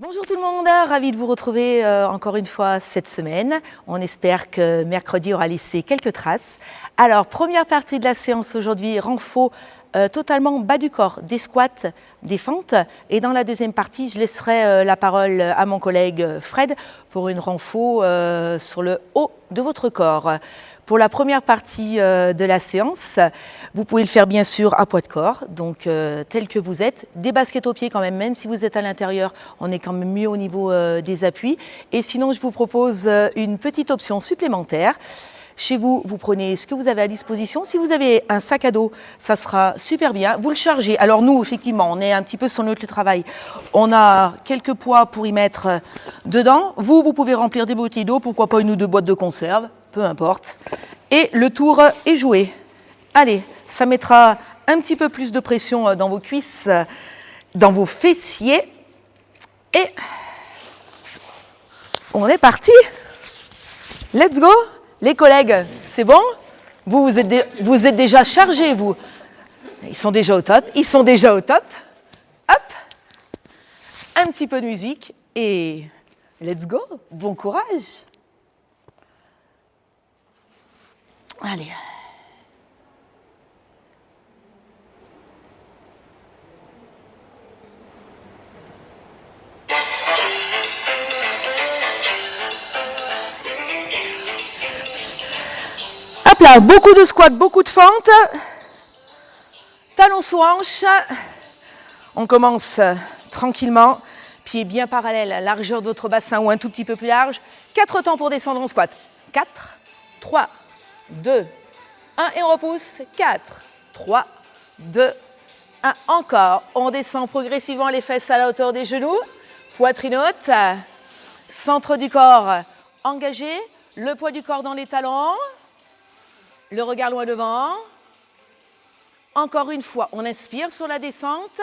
Bonjour tout le monde, ravi de vous retrouver encore une fois cette semaine. On espère que mercredi aura laissé quelques traces. Alors, première partie de la séance aujourd'hui, renfo totalement bas du corps, des squats, des fentes. Et dans la deuxième partie, je laisserai la parole à mon collègue Fred pour une renfo sur le haut de votre corps. Pour la première partie de la séance, vous pouvez le faire bien sûr à poids de corps, donc tel que vous êtes. Des baskets aux pieds quand même si vous êtes à l'intérieur, on est quand même mieux au niveau des appuis. Et sinon, je vous propose une petite option supplémentaire. Chez vous, vous prenez ce que vous avez à disposition. Si vous avez un sac à dos, ça sera super bien. Vous le chargez. Alors nous, effectivement, on est un petit peu sur notre travail. On a quelques poids pour y mettre dedans. Vous pouvez remplir des bouteilles d'eau, pourquoi pas une ou deux boîtes de conserve, peu importe. Et le tour est joué. Allez, ça mettra un petit peu plus de pression dans vos cuisses, dans vos fessiers. Et on est parti. Let's go. Les collègues, c'est bon? Vous êtes déjà chargés, vous. Ils sont déjà au top. Hop. Un petit peu de musique et let's go. Bon courage. Allez. Hop là, beaucoup de squats, beaucoup de fentes. Talons sous hanche. On commence tranquillement. Pieds bien parallèles, largeur de votre bassin ou un tout petit peu plus large. 4 temps pour descendre en squat. 4, 3, 2, 1 et on repousse. 4, 3, 2, 1. Encore. On descend progressivement les fesses à la hauteur des genoux. Poitrine haute. Centre du corps engagé. Le poids du corps dans les talons. Le regard loin devant. Encore une fois, on inspire sur la descente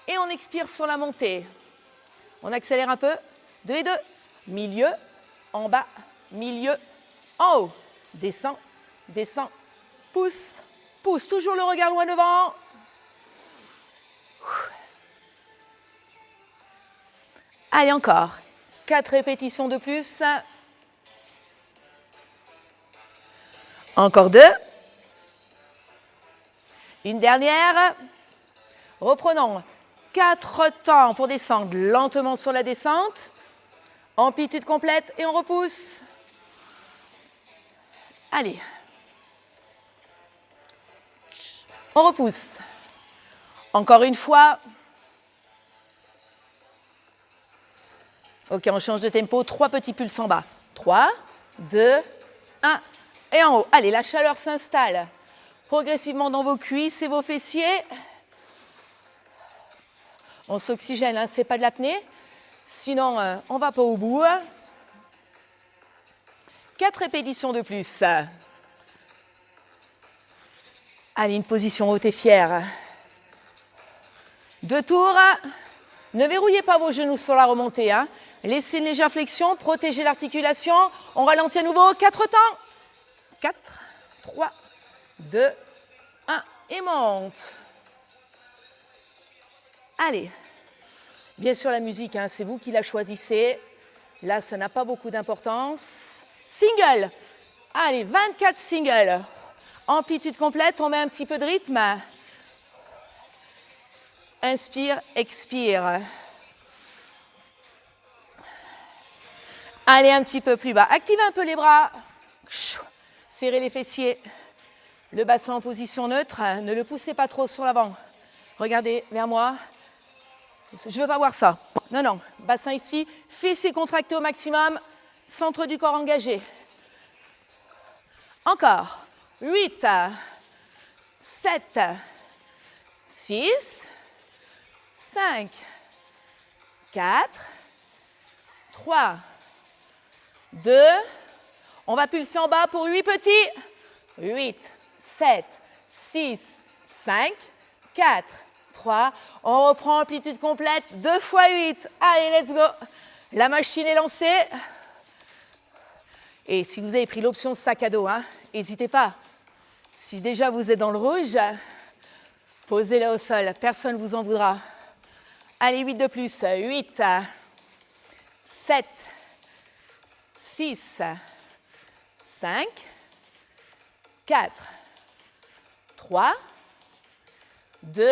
et on expire sur la montée. On accélère un peu. 2 et 2. Milieu, en bas, milieu, en haut. Descend, descend, pousse, pousse. Toujours le regard loin devant. Allez, encore. 4 répétitions de plus. Encore 2. Une dernière. Reprenons. 4 temps pour descendre lentement sur la descente. Amplitude complète et on repousse. Allez. On repousse. Encore une fois. Ok, on change de tempo. 3 petits pulses en bas. 3, 2, 1. Et en haut. Allez, la chaleur s'installe progressivement dans vos cuisses et vos fessiers. On s'oxygène, hein, ce n'est pas de l'apnée. Sinon, on ne va pas au bout. 4 répétitions de plus. Allez, une position haute et fière. 2 tours. Ne verrouillez pas vos genoux sur la remontée. Hein. Laissez une légère flexion, protégez l'articulation. On ralentit à nouveau. 4 temps. 4, 3, 2, 1 et monte. Allez. Bien sûr, la musique, hein, c'est vous qui la choisissez. Là, ça n'a pas beaucoup d'importance. Single. Allez, 24 singles. Amplitude complète, on met un petit peu de rythme. Inspire, expire. Allez, un petit peu plus bas. Activez un peu les bras. Serrez les fessiers. Le bassin en position neutre. Ne le poussez pas trop sur l'avant. Regardez vers moi. Je ne veux pas voir ça. Non, non. Bassin ici. Fessiers contractés au maximum. Centre du corps engagé. Encore. 8, 7, 6, 5, 4, 3, 2. On va pulser en bas pour 8 petits. 8, 7, 6, 5, 4, 3. On reprend amplitude complète. 2 fois 8. Allez, let's go. La machine est lancée. Et si vous avez pris l'option sac à dos, hein, n'hésitez pas. Si déjà vous êtes dans le rouge, posez-le au sol. Personne ne vous en voudra. Allez, 8 de plus. 8, 7, 6, 5, 4, 3, 2.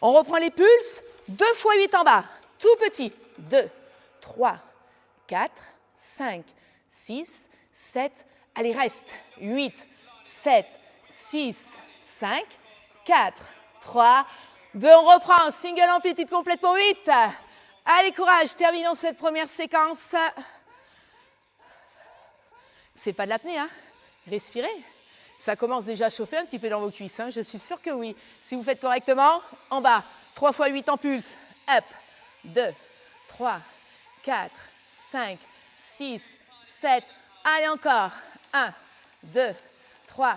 On reprend les pulses. 2 fois 8 en bas. Tout petit. 2, 3, 4, 5, 6, 7. Allez, reste. 8, 7, 6, 5, 4, 3, 2. On reprend. Single amplitude complète pour 8. Allez, courage. Terminons cette première séquence. C'est pas de l'apnée, hein? Respirez. Ça commence déjà à chauffer un petit peu dans vos cuisses, hein? Je suis sûre que oui. Si vous faites correctement, en bas, 3 fois 8 en pulse. Up. 2, 3, 4, 5, 6, 7. Allez, encore. 1, 2, 3,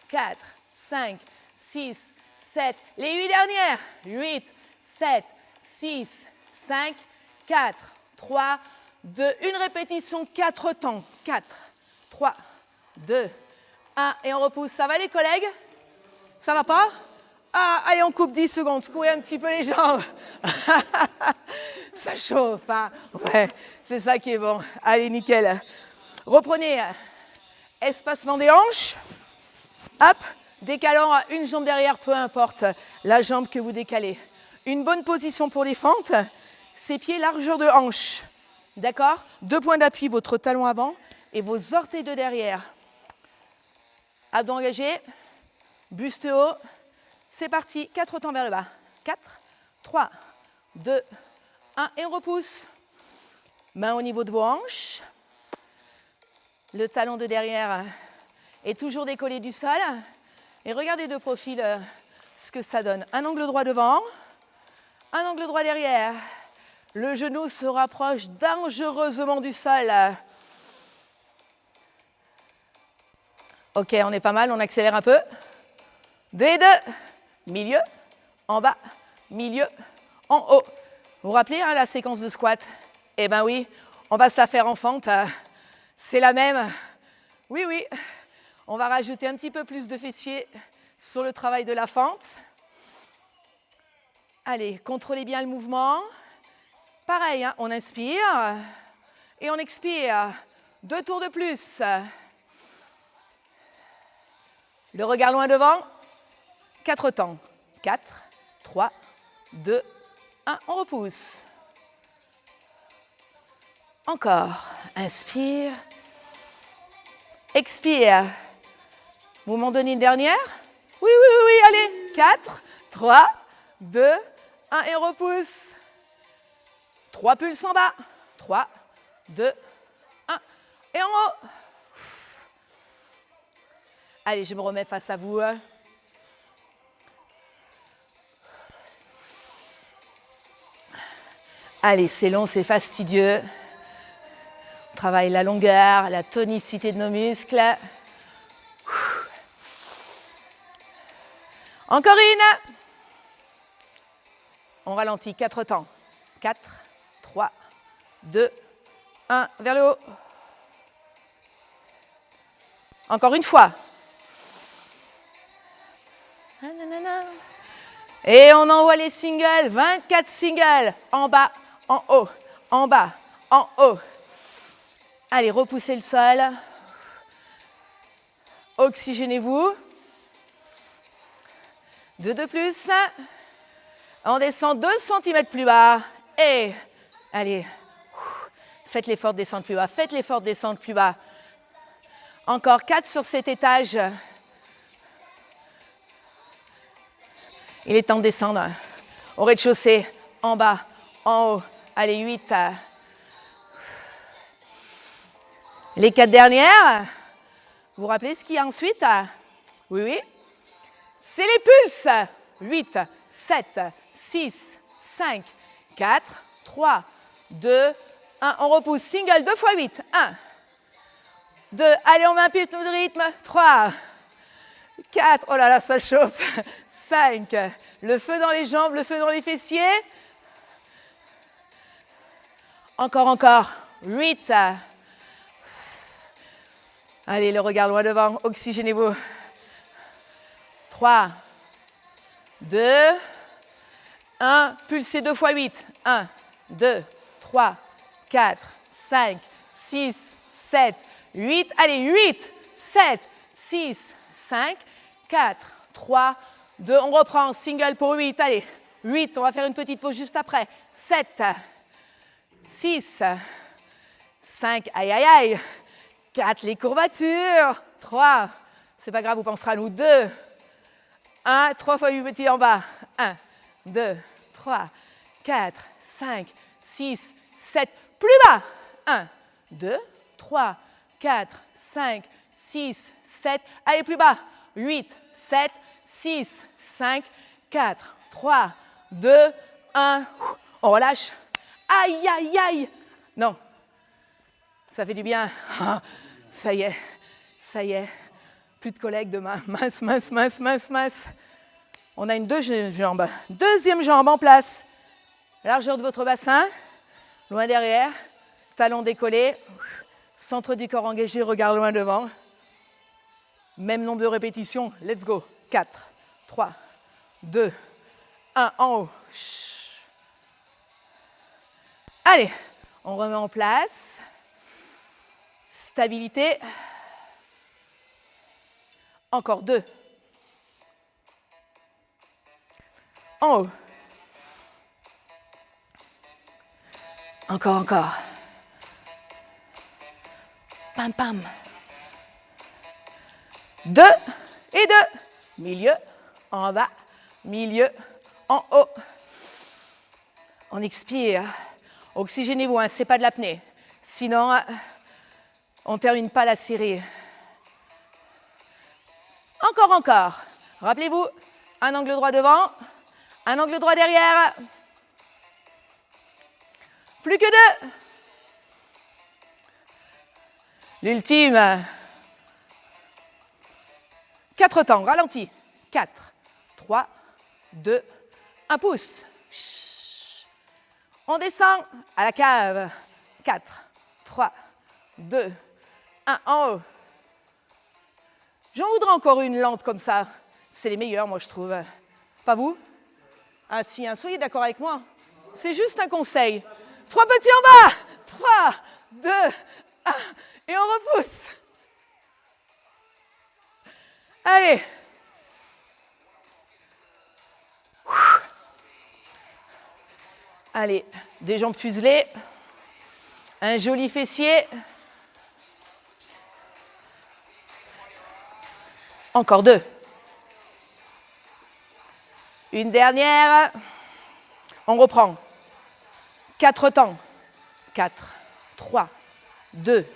4, 5, 6, 7. Les 8 dernières. 8, 7, 6, 5, 4, 3, 2. Une répétition, 4 temps. 4, 3, 2, 1. Et on repousse. Ça va les collègues? Ça va pas? Ah, allez, on coupe 10 secondes. Secouez un petit peu les jambes. Ça chauffe, hein? Ouais, c'est ça qui est bon. Allez, nickel. Reprenez. Espacement des hanches. Hop, décalant à une jambe derrière, peu importe la jambe que vous décalez. Une bonne position pour les fentes. Ses pieds largeur de hanche. D'accord? 2 points d'appui, votre talon avant et vos orteils de derrière. Abdos engagés. Buste haut. C'est parti. 4 temps vers le bas. 4, 3, 2, 1. Et on repousse. Main au niveau de vos hanches. Le talon de derrière est toujours décollé du sol. Et regardez de profil ce que ça donne. Un angle droit devant. Un angle droit derrière. Le genou se rapproche dangereusement du sol. Ok, on est pas mal. On accélère un peu. 2 et 2. Milieu, en bas, milieu, en haut. Vous vous rappelez hein, la séquence de squat? Eh bien oui, on va se la faire en fente. C'est la même. Oui, oui. On va rajouter un petit peu plus de fessiers sur le travail de la fente. Allez, contrôlez bien le mouvement. Pareil, hein, on inspire et on expire. 2 tours de plus. Le regard loin devant. 4 temps. 4, 3, 2, 1. On repousse. Encore. Inspire. Expire. Vous m'en donnez une dernière? Oui, oui, oui, oui. Allez. 4, 3, 2, 1. Et on repousse. 3 pulses en bas. 3, 2, 1. Et en haut. Allez, je me remets face à vous. Allez, c'est long, c'est fastidieux. On travaille la longueur, la tonicité de nos muscles. Encore une. On ralentit, 4 temps. 4, 3, 2, 1, vers le haut. Encore une fois. Et on envoie les singles, 24 singles, en bas, en haut, en bas, en haut. Allez, repoussez le sol. Oxygénez-vous. 2 de plus. On descend 2 cm plus bas. Et, allez, faites l'effort de descendre plus bas. Faites l'effort de descendre plus bas. Encore 4 sur cet étage. Il est temps de descendre. Au rez-de-chaussée, en bas, en haut. Allez, 8. Les 4 dernières. Vous vous rappelez ce qu'il y a ensuite? Oui, oui. C'est les pulses. 8, 7, 6, 5, 4, 3, 2, 1. On repousse. Single 2 fois 8. 1, 2. Allez, on met un peu de rythme. 3, 4. Oh là là, ça chauffe. 5. Le feu dans les jambes, le feu dans les fessiers. Encore. 8. Allez, le regard loin devant. Oxygénez-vous. 3, 2, 1, pulsez 2 fois 8. 1, 2, 3, 4, 5, 6, 7, 8. Allez, 8, 7, 6, 5, 4, 3, 2. On reprend, single pour 8. Allez, 8, on va faire une petite pause juste après. 7, 6, 5, aïe, aïe, aïe. 4, les courbatures. 3, c'est pas grave, vous penserez à nous. 2, 1, 3 fois 8 petits en bas. 1, 2, 3, 4, 5, 6, 7. Plus bas. 1, 2, 3, 4, 5, 6, 7. Allez, plus bas. 8, 7, 6, 5, 4, 3, 2, 1. On relâche. Aïe, aïe, aïe. Non. Ça fait du bien. Ah, ça y est. Ça y est. Plus de collègues demain. Mince, mince, mince, mince, mince. On a une deuxième jambe. Deuxième jambe en place. Largeur de votre bassin. Loin derrière. Talons décollés. Centre du corps engagé. Regard loin devant. Même nombre de répétitions. Let's go. 4, 3, 2, 1. En haut. Allez. On remet en place. Stabilité. Encore 2. En haut. Encore, encore. Pam, pam. 2 et 2. Milieu, en bas, milieu, en haut. On expire. Oxygénez-vous, hein, ce n'est pas de l'apnée. Sinon, on ne termine pas la série. Encore, encore. Rappelez-vous, un angle droit devant, un angle droit derrière. Plus que 2. L'ultime. 4 temps, ralenti. 4, 3, 2, 1 pouce. On descend à la cave. 4, 3, 2, 1 en haut. J'en voudrais encore une lente comme ça. C'est les meilleures, moi, je trouve. Pas vous? Ah si, hein, soyez d'accord avec moi. C'est juste un conseil. 3 petits en bas. 3, 2, 1. Et on repousse. Allez. Allez, des jambes fuselées. Un joli fessier. Encore 2. Une dernière. On reprend. 4 temps. 4, 3, 2,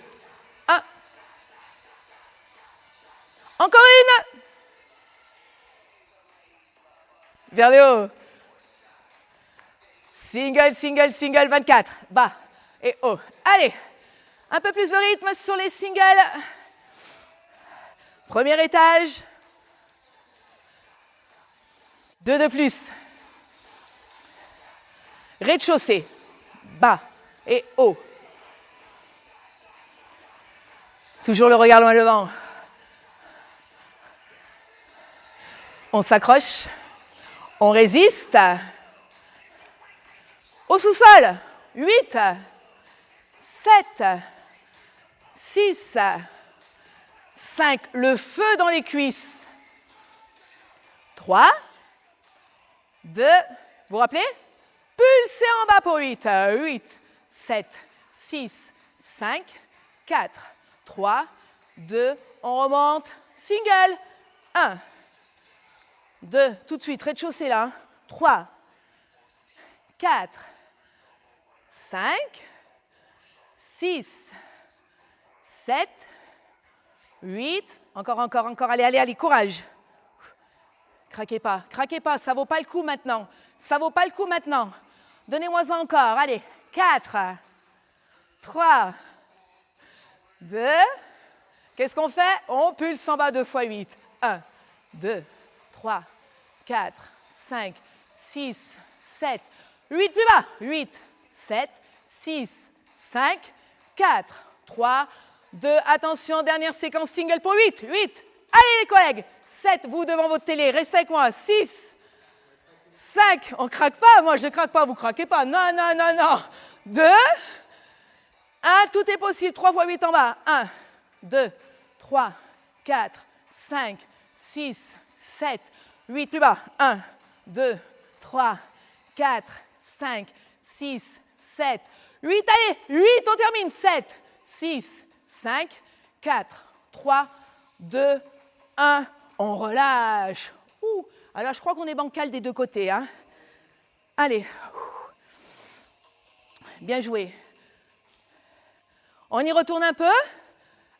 1. Encore une. Vers le haut. Single, single, single, 24. Bas et haut. Allez, un peu plus de rythme sur les singles. Premier étage. 2 de plus. Rez-de-chaussée. Bas et haut. Toujours le regard loin devant. On s'accroche. On résiste. Au sous-sol. 8, 7, 6, 5. Le feu dans les cuisses. 3, 2, vous vous rappelez? Pulsez en bas pour 8. 8, 7, 6, 5, 4, 3, 2. On remonte. Single. 1, 2. Tout de suite, rez-de-chaussée là. 3, 4, 5, 6, 7, 8. Encore, encore, encore. Allez, allez, allez, courage. Craquez pas, ça vaut pas le coup maintenant. Ça vaut pas le coup maintenant. Donnez-moi ça encore. Allez, 4, 3, 2. Qu'est-ce qu'on fait? On pulse en bas 2 fois 8. 1, 2, 3, 4, 5, 6, 7, 8 plus bas. 8, 7, 6, 5, 4, 3, 2. Attention, dernière séquence single pour 8. 8. Allez les collègues. 7, vous devant votre télé. Restez avec moi. 6, 5, on ne craque pas, moi je ne craque pas, vous ne craquez pas. Non, non, non, non. 2, 1, tout est possible. 3 fois 8 en bas. 1, 2, 3, 4, 5, 6, 7, 8, plus bas. 1, 2, 3, 4, 5, 6, 7, 8. Allez, 8, on termine. 7, 6, 5, 4, 3, 2, 1. On relâche. Ouh. Alors, je crois qu'on est bancal des deux côtés. Hein. Allez. Bien joué. On y retourne un peu.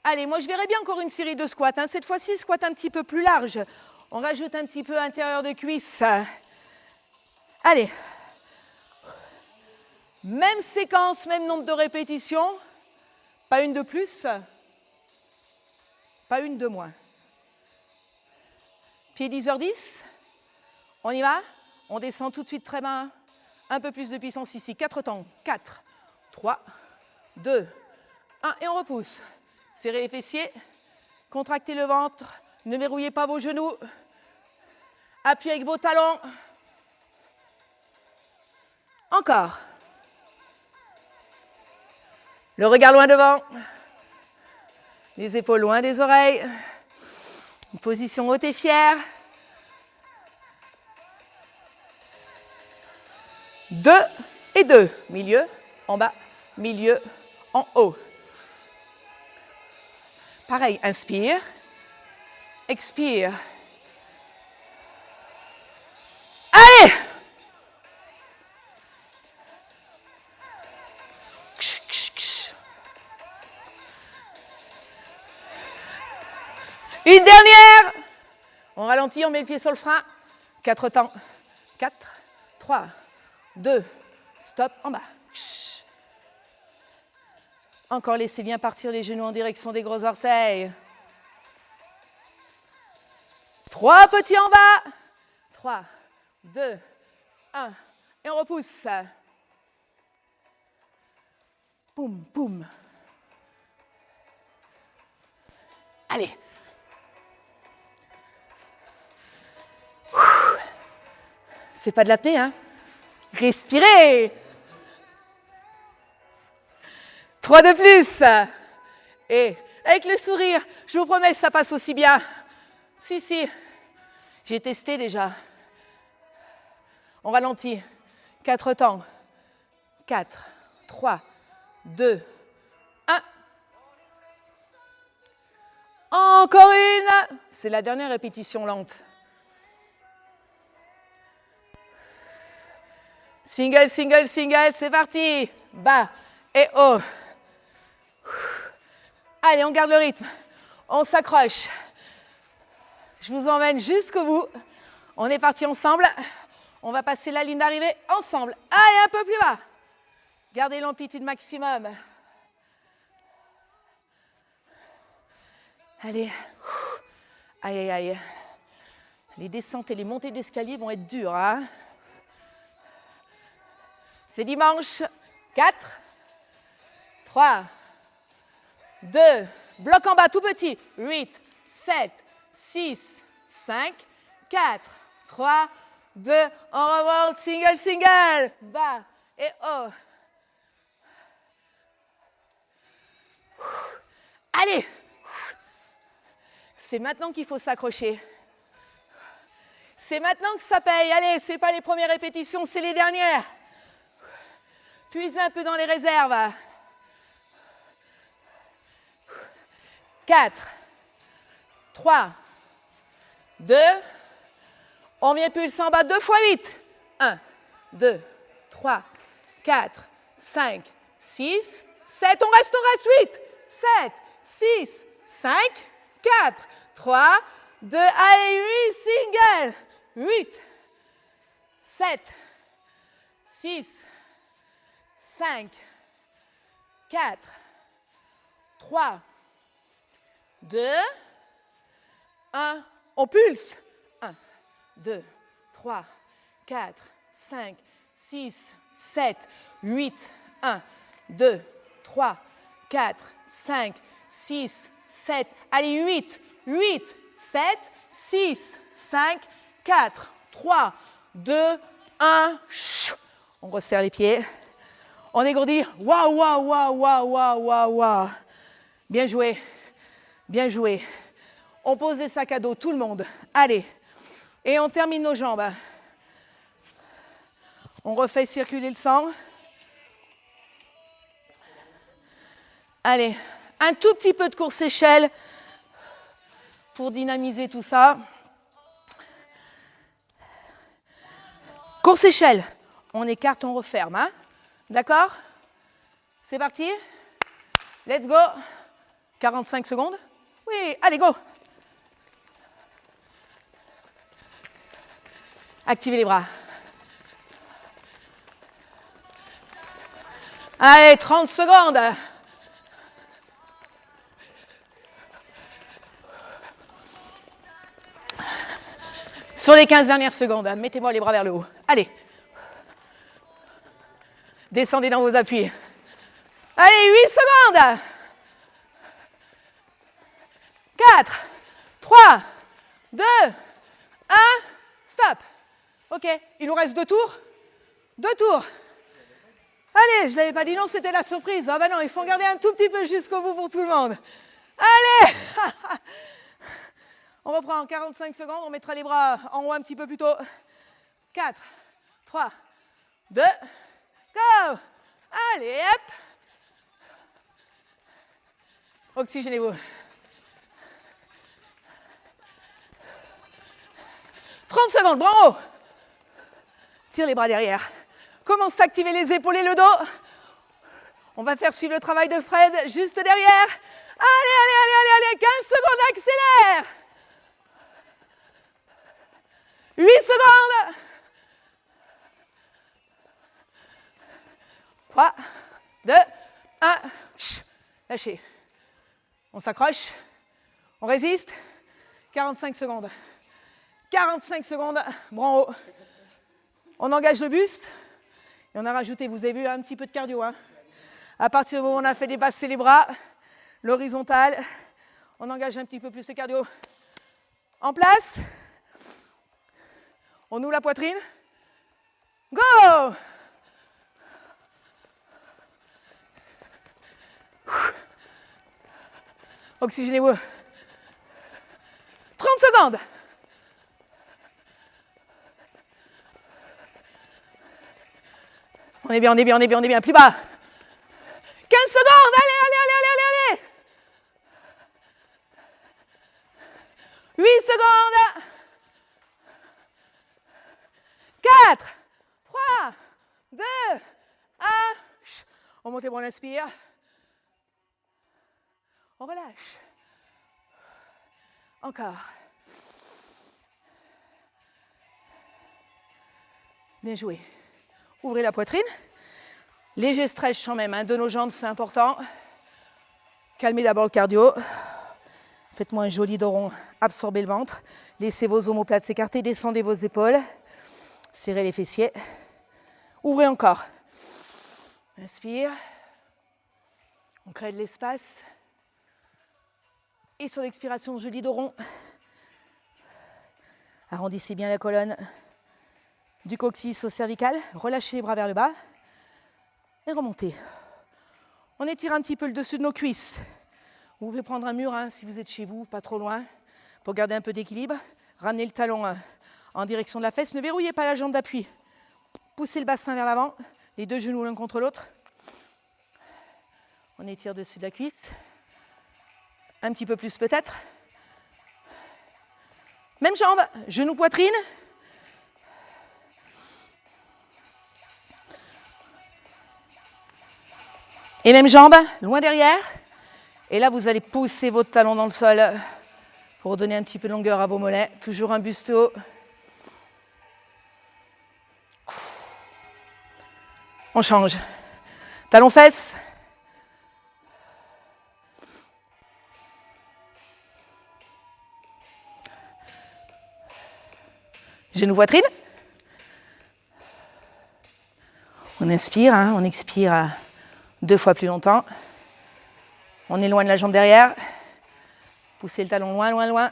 Allez, moi, je verrais bien encore une série de squats. Hein. Cette fois-ci, squat un petit peu plus large. On rajoute un petit peu intérieur de cuisse. Allez. Même séquence, même nombre de répétitions. Pas une de plus. Pas une de moins. Pied 10h10. On y va. On descend tout de suite très bas. Un peu plus de puissance ici. 4 temps. 4, 3, 2, 1. Et on repousse. Serrez les fessiers. Contractez le ventre. Ne verrouillez pas vos genoux. Appuyez avec vos talons. Encore. Le regard loin devant. Les épaules loin des oreilles. Une position haute et fière. 2 et 2. Milieu, en bas, milieu, en haut. Pareil, inspire, expire. Allez! Une dernière. On ralentit, on met le pied sur le frein. 4 temps. 4, 3, 2, stop, en bas. Encore, laissez bien partir les genoux en direction des gros orteils. 3 petits en bas. 3, 2, 1. Et on repousse. Boum, boum. Allez. C'est pas de l'apnée, hein? Respirez. 3 de plus. Et avec le sourire, je vous promets, ça passe aussi bien. Si, si. J'ai testé déjà. On ralentit. 4 temps. 4, 3, 2, 1. Encore une. C'est la dernière répétition lente. Single, single, single, c'est parti. Bas et haut. Allez, on garde le rythme. On s'accroche. Je vous emmène jusqu'au bout. On est parti ensemble. On va passer la ligne d'arrivée ensemble. Allez, un peu plus bas. Gardez l'amplitude maximum. Allez. Aïe, aïe, aïe. Les descentes et les montées d'escalier vont être dures. Hein? C'est dimanche. 4, 3, 2, bloc en bas tout petit. 8, 7, 6, 5, 4, 3, 2, on remonte, single, single, bas et haut. Allez, c'est maintenant qu'il faut s'accrocher. C'est maintenant que ça paye. Allez, ce n'est pas les premières répétitions, c'est les dernières. Puisez un peu dans les réserves. 4, 3, 2, on vient pulser en bas 2 fois 8. 1, 2, 3, 4, 5, 6, 7, on reste 8. 7, 6, 5, 4, 3, 2, allez, 8, single. 8, 7, 6, 5, 4, 3, 2, 1, on pulse. 1, 2, 3, 4, 5, 6, 7, 8, 1, 2, 3, 4, 5, 6, 7, allez, 8, 8, 7, 6, 5, 4, 3, 2, 1. On resserre les pieds. On dégourdit. Waouh, waouh, waouh, waouh, waouh, waouh, waouh. Bien joué. Bien joué. On pose des sacs à dos, tout le monde. Allez. Et on termine nos jambes. On refait circuler le sang. Allez. Un tout petit peu de course échelle pour dynamiser tout ça. Course échelle. On écarte, on referme. Hein? D'accord? C'est parti. Let's go. 45 secondes. Oui, allez, go. Activez les bras. Allez, 30 secondes. Sur les 15 dernières secondes, mettez-moi les bras vers le haut. Allez. Descendez dans vos appuis. Allez, 8 secondes. 4, 3, 2, 1, stop. Ok, il nous reste 2 tours. 2 tours. Allez, je ne l'avais pas dit, non, c'était la surprise. Ah ben non, il faut garder un tout petit peu jusqu'au bout pour tout le monde. Allez. On reprend en 45 secondes, on mettra les bras en haut un petit peu plus tôt. 4, 3, 2, go. Allez, hop. Oxygénez-vous. 30 secondes, bravo. Tire les bras derrière. Commence à activer les épaules et le dos. On va faire suivre le travail de Fred juste derrière. Allez, allez, allez, allez, allez. 15 secondes, accélère. 8 secondes. 3, 2, 1. Lâchez. On s'accroche. On résiste. 45 secondes. 45 secondes. Bras en haut. On engage le buste. Et on a rajouté, vous avez vu, un petit peu de cardio. Hein. À partir du moment où on a fait dépasser les bras, l'horizontale, on engage un petit peu plus le cardio. En place. On ouvre la poitrine. Go! Oxygénez-vous. 30 secondes. On est bien, on est bien, on est bien, on est bien. Plus bas. 15 secondes. Allez, allez, allez, allez, allez, allez. 8 secondes. 4, 3, 2, 1. On monte les bras, on inspire. On relâche. Encore. Bien joué. Ouvrez la poitrine. Léger stretch quand même, hein, de nos jambes, c'est important. Calmez d'abord le cardio. Faites-moi un joli dos rond. Absorbez le ventre. Laissez vos omoplates s'écarter. Descendez vos épaules. Serrez les fessiers. Ouvrez encore. Inspire. On crée de l'espace. Et sur l'expiration, joli dos rond. Arrondissez bien la colonne du coccyx au cervical. Relâchez les bras vers le bas. Et remontez. On étire un petit peu le dessus de nos cuisses. Vous pouvez prendre un mur hein, si vous êtes chez vous, pas trop loin, pour garder un peu d'équilibre. Ramenez le talon en direction de la fesse. Ne verrouillez pas la jambe d'appui. Poussez le bassin vers l'avant. Les deux genoux l'un contre l'autre. On étire dessus de la cuisse. Un petit peu plus peut-être. Même jambe, genou, poitrine. Et même jambe, loin derrière. Et là, vous allez pousser votre talon dans le sol pour donner un petit peu de longueur à vos mollets. Toujours un buste haut. On change. Talon fesses. Genou poitrine. On inspire, hein, on expire 2 fois plus longtemps. On éloigne la jambe derrière. Poussez le talon loin, loin, loin.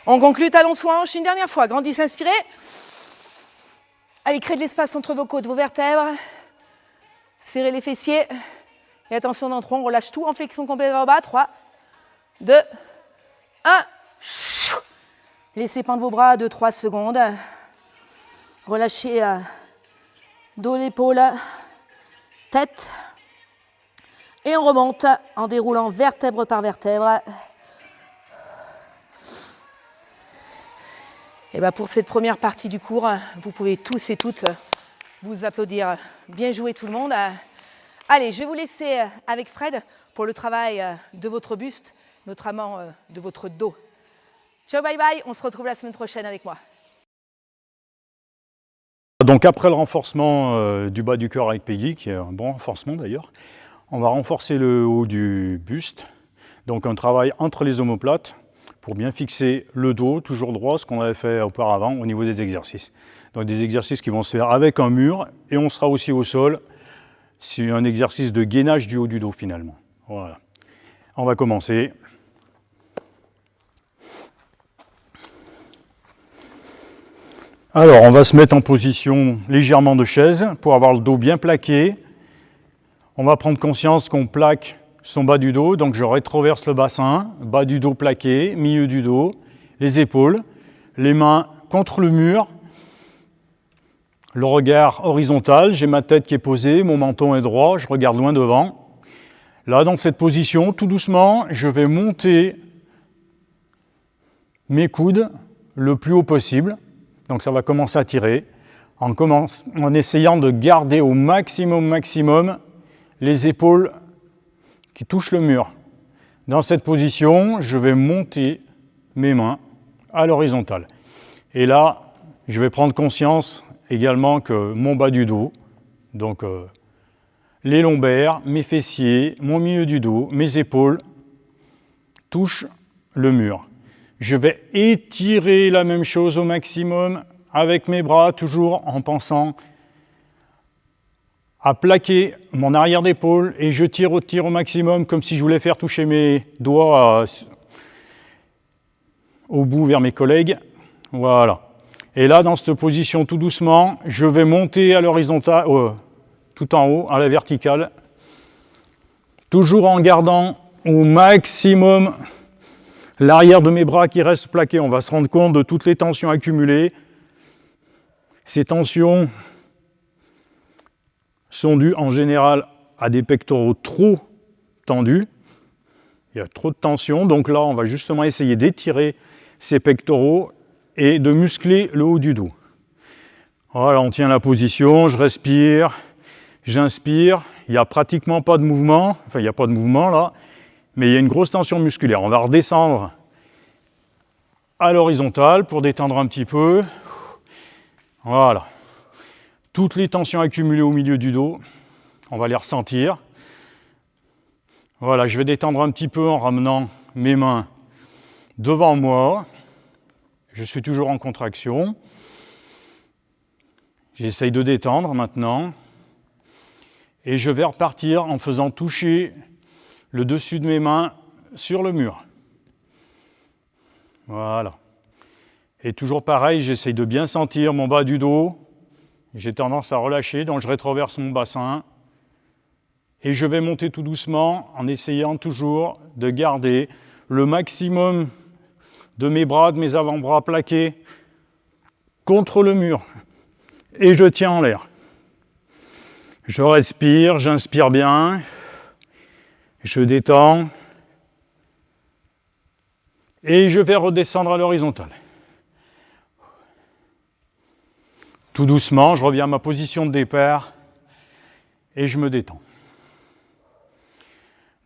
On conclut talon sous hanche une dernière fois. Grandissez, inspirez. Allez, créez de l'espace entre vos côtes, vos vertèbres. Serrez les fessiers. Et attention dans le tronc, on relâche tout en flexion complète vers le bas. 3, 2, 1. Laissez pendre vos bras 2-3 secondes. Relâchez dos, l'épaule, tête. Et on remonte en déroulant vertèbre par vertèbre. Et bien pour cette première partie du cours, vous pouvez tous et toutes vous applaudir. Bien joué tout le monde. Allez, je vais vous laisser avec Fred pour le travail de votre buste, notamment de votre dos. Ciao, bye bye, on se retrouve la semaine prochaine avec moi. Donc après le renforcement du bas du corps avec Peggy, qui est un bon renforcement d'ailleurs, on va renforcer le haut du buste. Donc un travail entre les omoplates pour bien fixer le dos, toujours droit, ce qu'on avait fait auparavant au niveau des exercices. Donc des exercices qui vont se faire avec un mur et on sera aussi au sol. C'est un exercice de gainage du haut du dos finalement. Voilà. On va commencer. Alors on va se mettre en position légèrement de chaise pour avoir le dos bien plaqué. On va prendre conscience qu'on plaque son bas du dos, donc je rétroverse le bassin, bas du dos plaqué, milieu du dos, les épaules, les mains contre le mur, le regard horizontal, j'ai ma tête qui est posée, mon menton est droit, je regarde loin devant. Là, dans cette position, tout doucement, je vais monter mes coudes le plus haut possible. Donc ça va commencer à tirer, en essayant de garder au maximum les épaules qui touchent le mur. Dans cette position, je vais monter mes mains à l'horizontale. Et là, je vais prendre conscience également que mon bas du dos, donc les lombaires, mes fessiers, mon milieu du dos, mes épaules, touchent le mur. Je vais étirer la même chose au maximum avec mes bras, toujours en pensant à plaquer mon arrière d'épaule et je tire au maximum comme si je voulais faire toucher mes doigts au bout vers mes collègues. Voilà. Et là, dans cette position, tout doucement, je vais monter à l'horizontale, tout en haut, à la verticale, toujours en gardant au maximum l'arrière de mes bras qui reste plaqué. On va se rendre compte de toutes les tensions accumulées. Ces tensions sont dues en général à des pectoraux trop tendus. Il y a trop de tension. Donc là, on va justement essayer d'étirer ces pectoraux et de muscler le haut du dos. Voilà, on tient la position, je respire, j'inspire. Il n'y a pratiquement pas de mouvement. Enfin, il n'y a pas de mouvement là. Mais il y a une grosse tension musculaire. On va redescendre à l'horizontale pour détendre un petit peu. Voilà. Toutes les tensions accumulées au milieu du dos, on va les ressentir. Voilà, je vais détendre un petit peu en ramenant mes mains devant moi. Je suis toujours en contraction. J'essaye de détendre maintenant. Et je vais repartir en faisant toucher le dessus de mes mains sur le mur. Voilà. Et toujours pareil, j'essaye de bien sentir mon bas du dos. J'ai tendance à relâcher, donc je rétroverse mon bassin. Et je vais monter tout doucement en essayant toujours de garder le maximum de mes bras, de mes avant-bras plaqués contre le mur. Et je tiens en l'air. Je respire, j'inspire bien. Je détends. Et je vais redescendre à l'horizontale. Tout doucement, je reviens à ma position de départ et je me détends.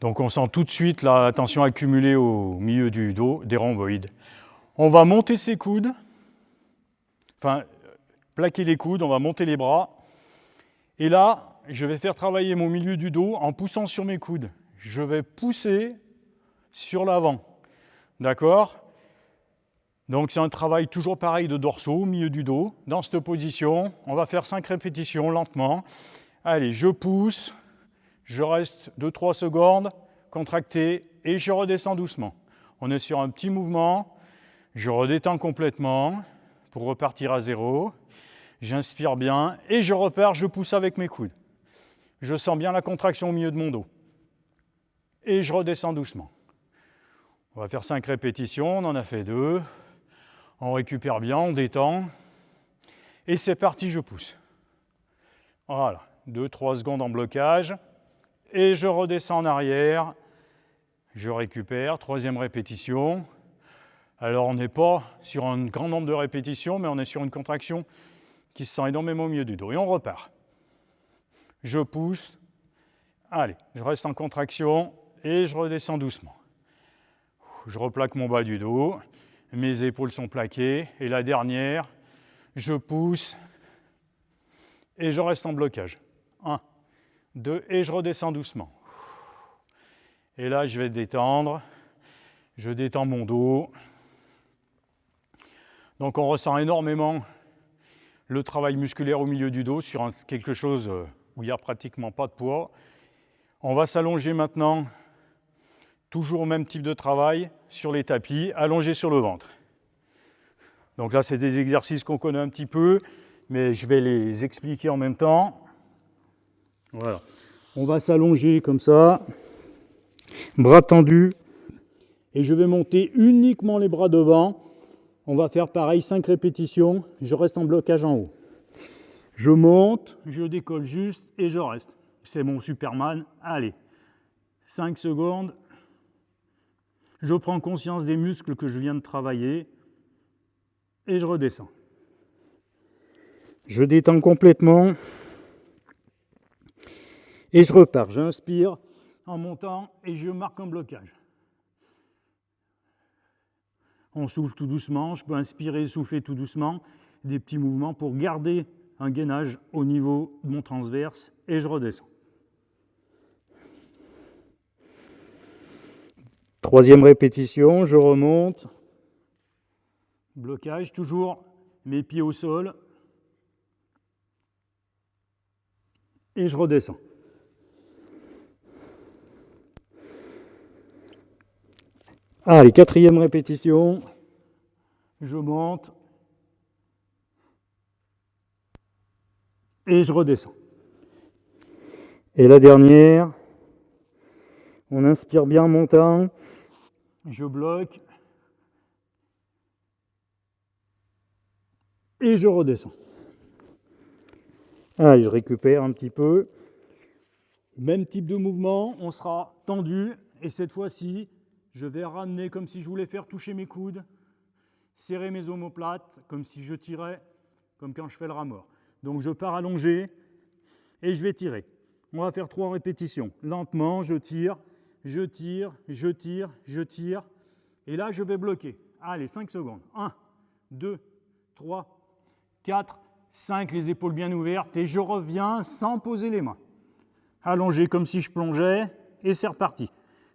Donc on sent tout de suite la tension accumulée au milieu du dos, des rhomboïdes. On va monter ses coudes, enfin plaquer les coudes, on va monter les bras. Et là, je vais faire travailler mon milieu du dos en poussant sur mes coudes. Je vais pousser sur l'avant. D'accord ? Donc c'est un travail toujours pareil de dorsaux au milieu du dos. Dans cette position, on va faire 5 répétitions lentement. Allez, je pousse, je reste 2-3 secondes, contracté, et je redescends doucement. On est sur un petit mouvement Je redétends complètement pour repartir à zéro. J'inspire bien et je repars, je pousse avec mes coudes. Je sens bien la contraction au milieu de mon dos. Et je redescends doucement. On va faire 5 répétitions, on en a fait 2. On récupère bien, on détend. Et c'est parti, je pousse. Voilà, 2-3 secondes en blocage. Et je redescends en arrière. Je récupère, 3e répétition. Alors on n'est pas sur un grand nombre de répétitions, mais on est sur une contraction qui se sent énormément au milieu du dos. Et on repart. Je pousse. Allez, je reste en contraction et je redescends doucement. Je replaque mon bas du dos. Mes épaules sont plaquées. Et la dernière, je pousse et je reste en blocage. 1, 2, et je redescends doucement. Et là, je vais détendre. Je détends mon dos. Donc on ressent énormément le travail musculaire au milieu du dos sur quelque chose où il n'y a pratiquement pas de poids. On va s'allonger maintenant, toujours au même type de travail, sur les tapis, allongé sur le ventre. Donc là, c'est des exercices qu'on connaît un petit peu, mais je vais les expliquer en même temps. Voilà. On va s'allonger comme ça, bras tendus, et je vais monter uniquement les bras devant. On va faire pareil, 5 répétitions, je reste en blocage en haut. Je monte, je décolle juste et je reste. C'est mon Superman. Allez, 5 secondes. Je prends conscience des muscles que je viens de travailler et je redescends. Je détends complètement et je repars. J'inspire en montant et je marque un blocage. On souffle tout doucement, je peux inspirer et souffler tout doucement, des petits mouvements pour garder un gainage au niveau de mon transverse et je redescends. 3e répétition, je remonte, blocage, toujours mes pieds au sol et je redescends. Allez, 4e répétition, je monte et je redescends. Et la dernière, on inspire bien en montant, je bloque et je redescends. Allez, je récupère un petit peu. Même type de mouvement, on sera tendu et cette fois-ci, je vais ramener comme si je voulais faire toucher mes coudes, serrer mes omoplates comme si je tirais, comme quand je fais le rameur. Donc je pars allongé et je vais tirer. On va faire 3 répétitions. Lentement, je tire, je tire, je tire, je tire. Et là, je vais bloquer. Allez, 5 secondes. 1, 2, 3, 4, 5, les épaules bien ouvertes. Et je reviens sans poser les mains. Allongé comme si je plongeais. Et c'est reparti.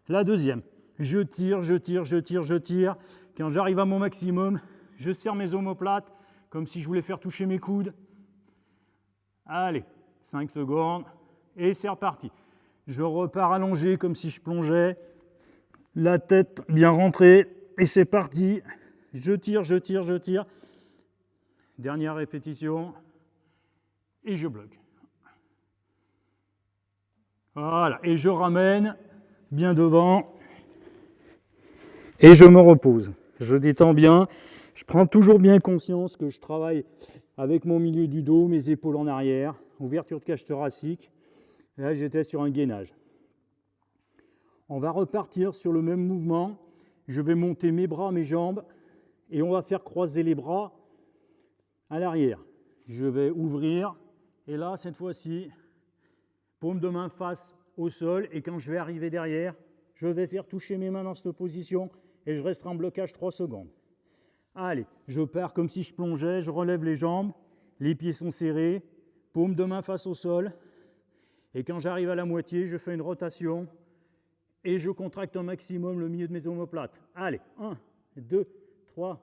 La deuxième. Je tire, je tire, je tire, je tire. Quand j'arrive à mon maximum, je serre mes omoplates comme si je voulais faire toucher mes coudes. Allez, 5 secondes. Et c'est reparti. Je repars allongé comme si je plongeais. La tête bien rentrée. Et c'est parti. Je tire, je tire, je tire. Dernière répétition. Et je bloque. Voilà. Et je ramène bien devant. Et je me repose. Je détends bien. Je prends toujours bien conscience que je travaille avec mon milieu du dos, mes épaules en arrière, ouverture de cage thoracique. Là, j'étais sur un gainage. On va repartir sur le même mouvement. Je vais monter mes bras, mes jambes, et on va faire croiser les bras à l'arrière. Je vais ouvrir, et là, cette fois-ci, paume de main face au sol, et quand je vais arriver derrière, je vais faire toucher mes mains dans cette position, et je resterai en blocage 3 secondes. Allez, je pars comme si je plongeais, je relève les jambes, les pieds sont serrés, paume de main face au sol, et quand j'arrive à la moitié, je fais une rotation, et je contracte un maximum le milieu de mes omoplates. Allez, 1, 2, 3,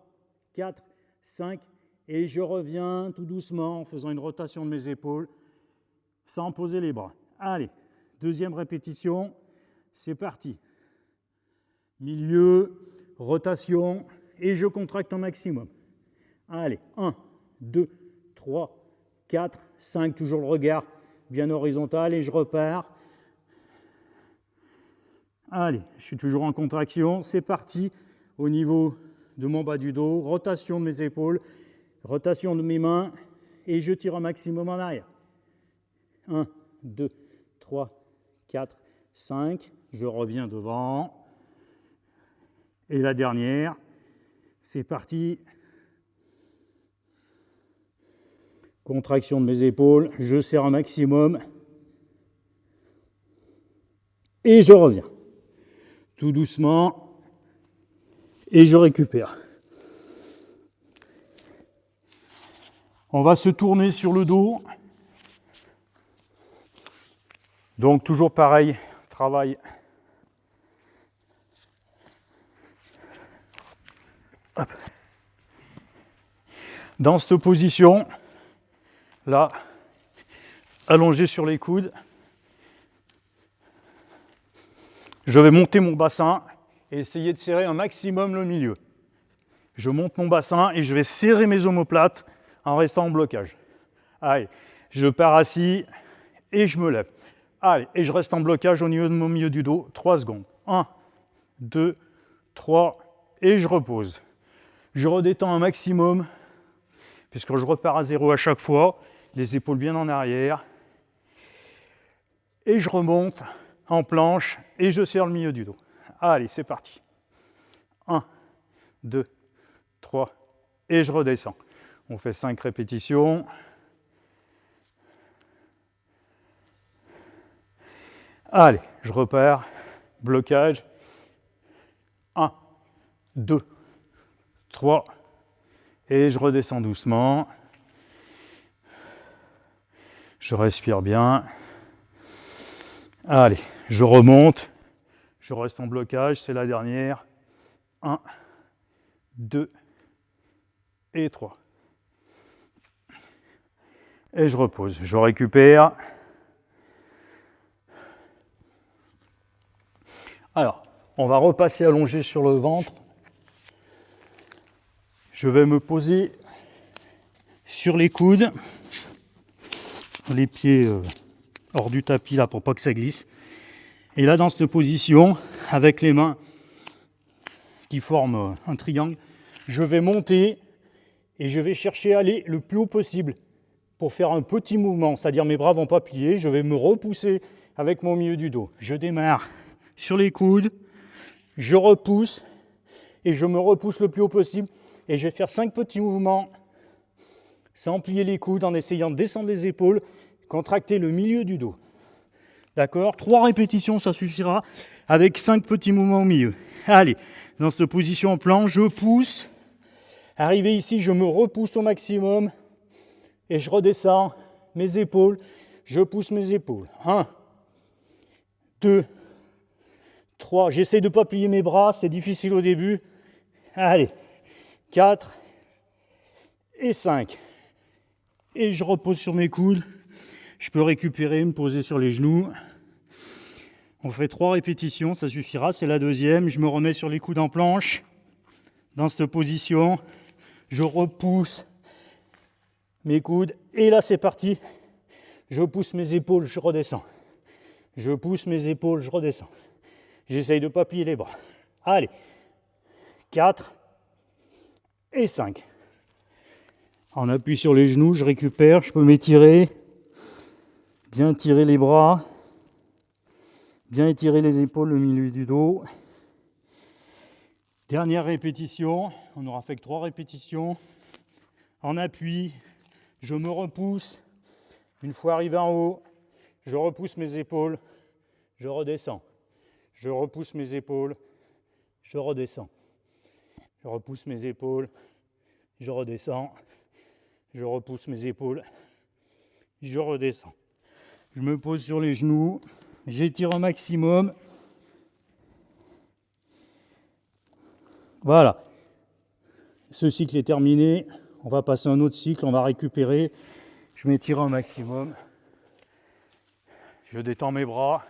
4, 5, et je reviens tout doucement en faisant une rotation de mes épaules, sans poser les bras. Allez, deuxième répétition, c'est parti. Milieu, rotation, et je contracte un maximum. Allez, 1, 2, 3, 4, 5, toujours le regard bien horizontal et je repars. Allez, je suis toujours en contraction, c'est parti. Au niveau de mon bas du dos, rotation de mes épaules, rotation de mes mains et je tire un maximum en arrière. 1, 2, 3, 4, 5, je reviens devant. Et la dernière, c'est parti. Contraction de mes épaules, je serre un maximum. Et je reviens. Tout doucement. Et je récupère. On va se tourner sur le dos. Donc toujours pareil, travail. Hop. Dans cette position, là, allongé sur les coudes, je vais monter mon bassin et essayer de serrer un maximum le milieu. Je monte mon bassin et je vais serrer mes omoplates en restant en blocage. Allez, je pars assis et je me lève. Allez, et je reste en blocage au niveau de mon milieu du dos, 3 secondes. 1, 2, 3, et je repose. Je redétends un maximum, puisque je repars à zéro à chaque fois, les épaules bien en arrière. Et je remonte en planche et je serre le milieu du dos. Allez, c'est parti. 1, 2, 3, et je redescends. On fait 5 répétitions. Allez, je repars, blocage, 1, 2, 3, et je redescends doucement. Je respire bien. Allez, je remonte, je reste en blocage, c'est la dernière. 1, 2 et 3. Et je repose, je récupère. Alors, on va repasser allongé sur le ventre. Je vais me poser sur les coudes, les pieds hors du tapis là pour pas que ça glisse. Et là, dans cette position, avec les mains qui forment un triangle, je vais monter et je vais chercher à aller le plus haut possible pour faire un petit mouvement, c'est-à-dire mes bras ne vont pas plier, je vais me repousser avec mon milieu du dos. Je démarre sur les coudes, je repousse et je me repousse le plus haut possible et je vais faire 5 petits mouvements sans plier les coudes en essayant de descendre les épaules, contracter le milieu du dos. D'accord ? 3 répétitions, ça suffira avec 5 petits mouvements au milieu. Allez, dans cette position en plan, je pousse. Arrivé ici, je me repousse au maximum et je redescends mes épaules. Je pousse mes épaules. 1, 2, 3, j'essaie de ne pas plier mes bras, c'est difficile au début. Allez, 4 et 5. Et je repose sur mes coudes. Je peux récupérer, me poser sur les genoux. On fait 3 répétitions, ça suffira, c'est la deuxième. Je me remets sur les coudes en planche. Dans cette position, je repousse mes coudes. Et là, c'est parti. Je pousse mes épaules, je redescends. Je pousse mes épaules, je redescends. J'essaye de ne pas plier les bras. Allez, 4 et 5. On appuie sur les genoux, je récupère, je peux m'étirer. Bien tirer les bras. Bien étirer les épaules, le milieu du dos. Dernière répétition. On n'aura fait que 3 répétitions. En appui, je me repousse. Une fois arrivé en haut, je repousse mes épaules. Je redescends. Je repousse mes épaules, je redescends. Je repousse mes épaules, je redescends. Je repousse mes épaules, je redescends. Je me pose sur les genoux, j'étire un maximum. Voilà. Ce cycle est terminé. On va passer à un autre cycle, on va récupérer. Je m'étire un maximum. Je détends mes bras.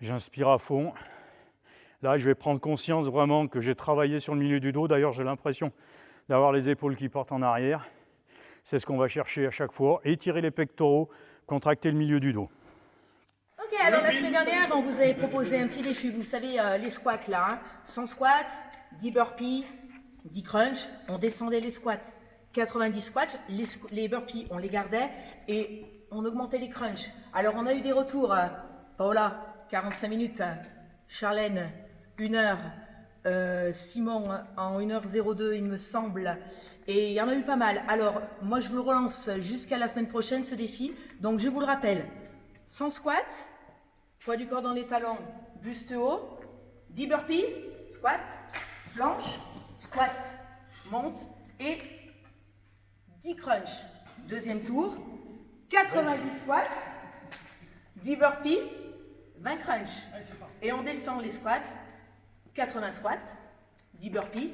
J'inspire à fond. Là, je vais prendre conscience vraiment que j'ai travaillé sur le milieu du dos. D'ailleurs, j'ai l'impression d'avoir les épaules qui portent en arrière. C'est ce qu'on va chercher à chaque fois. Étirer les pectoraux, contracter le milieu du dos. Ok, alors la semaine dernière, on vous avait proposé un petit défi. Vous savez, les squats là, hein. 100 squats, 10 burpees, 10 crunch. On descendait les squats. 90 squats, les burpees, on les gardait et on augmentait les crunch. Alors, on a eu des retours. Paola, 45 minutes. Charlène, 1 heure. Simon, en 1h02, il me semble. Et il y en a eu pas mal. Alors, moi, je vous le relance jusqu'à la semaine prochaine, ce défi. Donc, je vous le rappelle. 100 squats, poids du corps dans les talons, buste haut, 10 burpees, squat, planche, squat, monte et 10 crunch. Deuxième tour, 90 squats, 10 burpees, 20 crunch. Et on descend les squats, 80 squats, 10 burpees,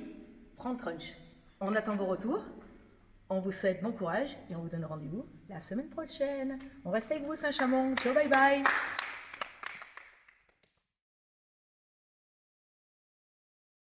30 crunch. On attend vos retours. On vous souhaite bon courage et on vous donne rendez-vous la semaine prochaine. On reste avec vous, Saint-Chamond. Ciao, bye bye.